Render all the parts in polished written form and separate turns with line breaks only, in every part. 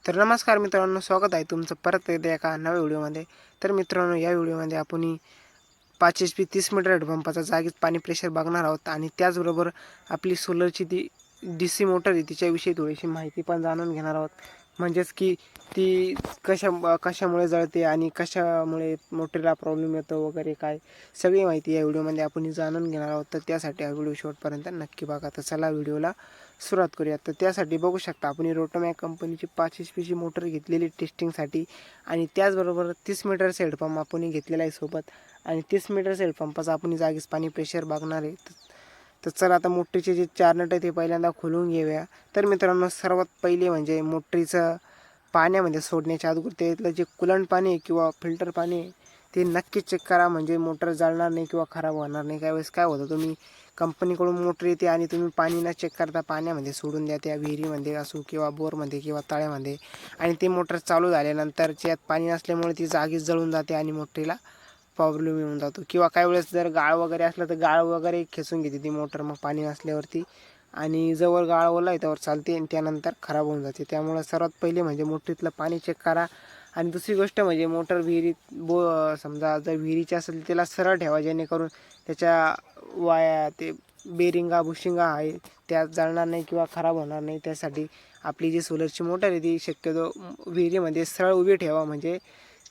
तर नमस्कार मित्रांनो, स्वागत आहे तुमचं परत एकदा एका नव्या व्हिडिओमध्ये. तर मित्रांनो, या व्हिडिओमध्ये आपण 5 HP 30 मीटर हेडपंपाचा जागीच पाणी प्रेशर बघणार आहोत आणि त्याचबरोबर आपली सोलरची ती DC मोटर आहे तिच्याविषयी थोडीशी माहिती पण जाणून घेणार आहोत. म्हणजेच की ती कशामुळे जळते आणि कशामुळे मोटरला प्रॉब्लेम येतो वगैरे काय सगळी माहिती या व्हिडिओमध्ये आपण जाणून घेणार आहोत. तर त्यासाठी हा व्हिडिओ शेवटपर्यंत नक्की बघा. तर चला व्हिडिओला सुरुवात करूया. तर त्यासाठी बघू शकता आपण रोटोमॅक कंपनीची 5 HPची मोटर घेतलेली टेस्टिंगसाठी आणि त्याचबरोबर 30 मीटरचा हेडपंप आपण घेतलेला आहे सोबत आणि 30 मीटरचा हेडपंपाचा आपण जागीच पाणी प्रेशर बघणार आहे. तर चला आता मोटरीचे जे 4 नट आहे ते पहिल्यांदा खोलून घेऊया. तर मित्रांनो, सर्वात पहिले म्हणजे मोटरीचं पाण्यामध्ये सोडण्याच्या अगोदर त्यातलं जे कुलंट पाणी आहे किंवा फिल्टर पाणी आहे ते नक्की चेक करा, म्हणजे मोटर जळणार नाही किंवा खराब होणार नाही. काही वेळेस काय होतं, तुम्ही कंपनीकडून मोटर येते आणि तुम्ही पाणी न चेक करता पाण्यामध्ये सोडून द्या, त्या विहिरीमध्ये असो किंवा बोरमध्ये किंवा तळ्यामध्ये, आणि ती मोटर चालू झाल्यानंतर त्यात पाणी नसल्यामुळे ती जागीच जळून जाते आणि मोटरीला प्रॉब्लेम येऊन जातो. किंवा काही वेळेस जर गाळ वगैरे असलं तर गाळ वगैरे खेचून घेते ती मोटर मग पाणी नसल्यावरती, आणि जवळ गाळ ओला आहे त्यावर चालते आणि त्यानंतर खराब होऊन जाते. त्यामुळे सर्वात पहिले म्हणजे मोटरीतलं पाणी चेक करा. आणि दुसरी गोष्ट म्हणजे मोटर समजा जर विहिरीची असेल त्याला सरळ ठेवा, जेणेकरून त्याच्या वाया ते बेरिंगा बुशिंगा आहे त्या जळणार नाही किंवा खराब होणार नाही. त्यासाठी आपली जी सोलरची मोटर आहे ती शक्यतो विहिरीमध्ये सरळ उभी ठेवा, म्हणजे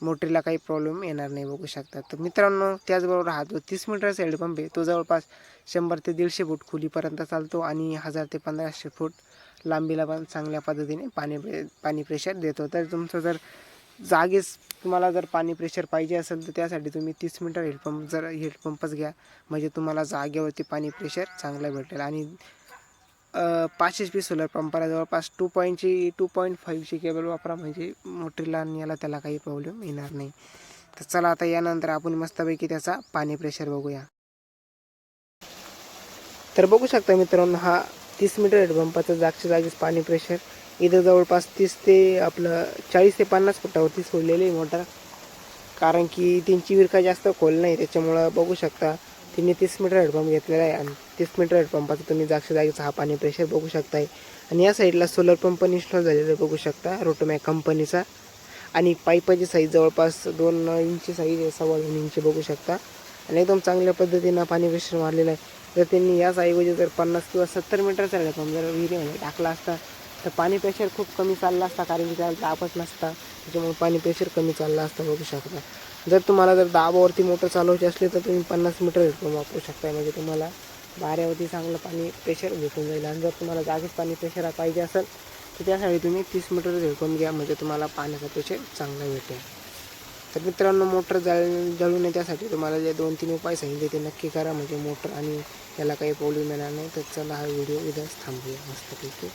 मोटरीला काही प्रॉब्लेम येणार नाही. बघू शकता. तर मित्रांनो, त्याचबरोबर हा जो 30 मीटरचा हेडपंप आहे तो जवळपास 100 ते 150 फूट खोलीपर्यंत चालतो आणि 1000 ते 1500 फूट लांबीला पण चांगल्या पद्धतीने पाणी प्रेशर देतो. तर तुमचं जर जागीच तुम्हाला जर पाणी प्रेशर पाहिजे असेल तर त्यासाठी तुम्ही 30 मीटर हेडपंपच घ्या, म्हणजे तुम्हाला जागेवरती पाणी प्रेशर चांगलं भेटेल. आणि 5 HP सोलर पंपाला जवळपास 2.5ची केबल वापरा, म्हणजे मोटरीला आणि याला त्याला काही प्रॉब्लेम येणार नाही. तर चला आता यानंतर आपण मस्तपैकी त्याचा पाणी प्रेशर बघूया. तर बघू शकता मित्रांनो, हा 30 मीटर हेडपंपाचा जागच्या जागीच पाणी प्रेशर इथं जवळपास 40 ते 50 फुटावरती सोडलेली मोटर, कारण की त्यांची विरका जास्त खोल नाही, त्याच्यामुळं बघू शकता तिने 30 मीटर हेडपंप घेतलेला आहे आणि 30 मीटर हेडपंपाचा तुम्ही जागच्या जागीचा हा पाणी प्रेशर बघू शकताय. आणि या साईडला सोलर पंप पण इन्स्टॉल झालेला बघू शकता रोटोमॅक कंपनीचा. आणि पाईपाची साईज जवळपास 2 इंची साईज आहे, 2.25 इंची बघू शकता. आणि एकदम चांगल्या पद्धतीनं पाणी प्रेशर मारलेलं आहे. जर त्यांनी याचऐवजी जर 50 किंवा 70 मीटरचा हेडपंप जर विहिरीमध्ये टाकला असता तर पाणी प्रेशर खूप कमी चालला असता, कारण की त्याला दाबच नसता, त्याच्यामुळे पाणी प्रेशर कमी चालला असता. बघू शकता. जर तुम्हाला जर दाबावरती मोटर चालवायची असली तर तुम्ही 50 मीटर हेडपंप वापरू शकता, म्हणजे तुम्हाला बाऱ्यावरती चांगलं पाणी प्रेशर भेटून जाईल. आणि जर तुम्हाला जागीच पाणी प्रेशर पाहिजे असेल तर त्यासाठी तुम्ही 30 मीटर हेडपंप घ्या, म्हणजे तुम्हाला पाण्याचा प्रेशर चांगला भेटेल. तर मित्रांनो, मोटर जळू नये त्यासाठी तुम्हाला जे 2-3 उपाय सांगितले ते नक्की करा, म्हणजे मोटर आणि याला काही प्रॉब्लेम येणार नाही. तर चला हा व्हिडिओ इथंच थांबूया मस्तपैकी.